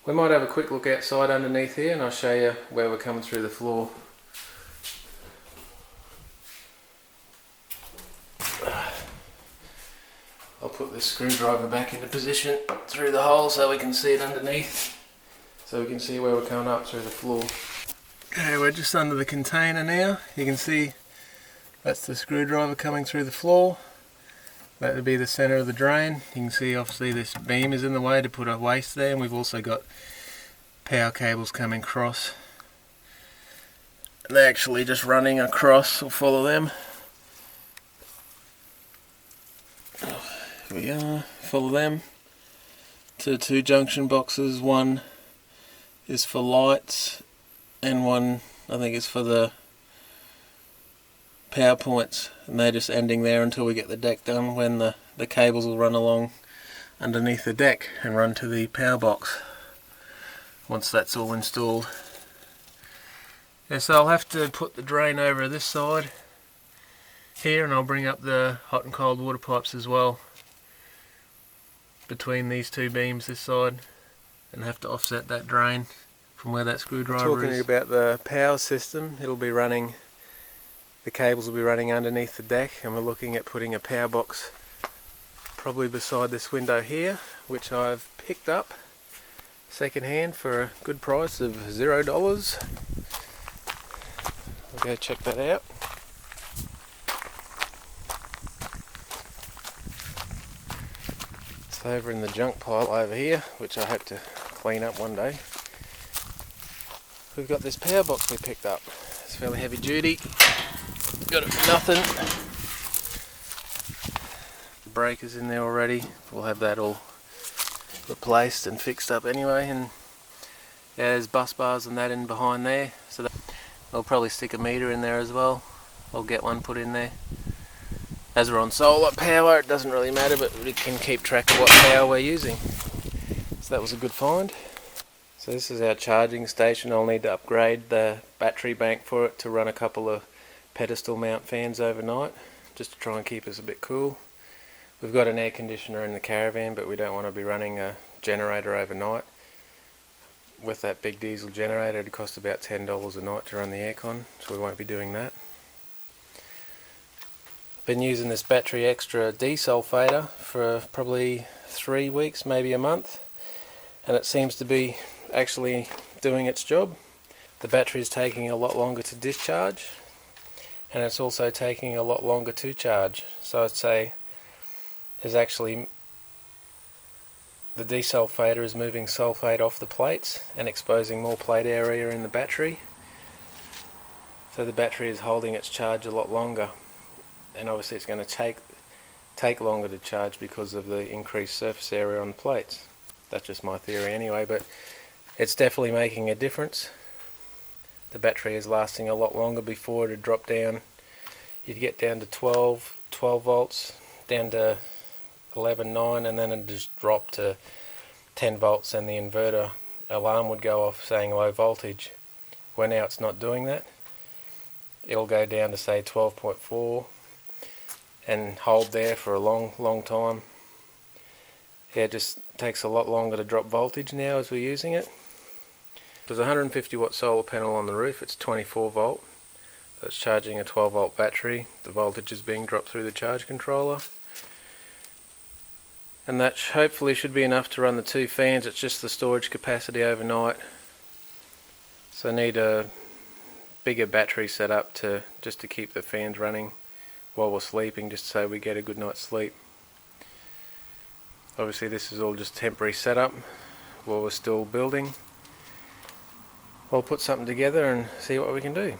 We might have a quick look outside underneath here and I'll show you where we're coming through the floor. I'll put this screwdriver back into position through the hole so we can see it underneath. So we can see where we're coming up through the floor. Okay, we're just under the container now. You can see that's the screwdriver coming through the floor. That would be the centre of the drain. You can see obviously this beam is in the way to put a waste there, and we've also got power cables coming across. And they're actually just running across. We'll follow them. Here we are, follow them to two junction boxes. One is for lights and one I think is for the power points, and they're just ending there until we get the deck done, when the cables will run along underneath the deck and run to the power box once that's all installed. Yeah, so I'll have to put the drain over this side here, and I'll bring up the hot and cold water pipes as well between these two beams this side, and have to offset that drain from where that screwdriver is. Talking about the power system, it'll be running, the cables will be running underneath the deck, and we're looking at putting a power box probably beside this window here, which I've picked up second hand for a good price of $0. We'll go check that out. It's over in the junk pile over here, which I hope to clean up one day. We've got this power box we picked up. It's fairly heavy duty. Got it for nothing. The breaker's in there already. We'll have that all replaced and fixed up anyway. And yeah, there's bus bars and that in behind there. So I'll probably stick a meter in there as well. I'll get one put in there. As we're on solar power, it doesn't really matter, but we can keep track of what power we're using. So that was a good find. So this is our charging station. I'll need to upgrade the battery bank for it to run a couple of pedestal mount fans overnight, just to try and keep us a bit cool. We've got an air conditioner in the caravan, but we don't want to be running a generator overnight. With that big diesel generator, it costs about $10 a night to run the aircon, so we won't be doing that. Been using this battery extra desulfator for probably 3 weeks, maybe a month, and it seems to be actually doing its job. The battery is taking a lot longer to discharge, and it's also taking a lot longer to charge. So I'd say there's actually, the desulfator is moving sulfate off the plates and exposing more plate area in the battery. So the battery is holding its charge a lot longer, and obviously it's going to take longer to charge because of the increased surface area on the plates. That's just my theory anyway, but it's definitely making a difference. The battery is lasting a lot longer. Before, it would drop down, you'd get down to 12 volts, down to 11.9, and then it'd just drop to 10 volts and the inverter alarm would go off saying low voltage. Where now it's not doing that. It'll go down to say 12.4 and hold there for a long time. Yeah, it just takes a lot longer to drop voltage now as we're using it. There's a 150 watt solar panel on the roof. It's 24 volt. That's charging a 12 volt battery. The voltage is being dropped through the charge controller. And that hopefully should be enough to run the two fans. It's just the storage capacity overnight. So I need a bigger battery set up just to keep the fans running while we're sleeping, just so we get a good night's sleep. Obviously this is all just temporary setup while we're still building. We'll put something together and see what we can do.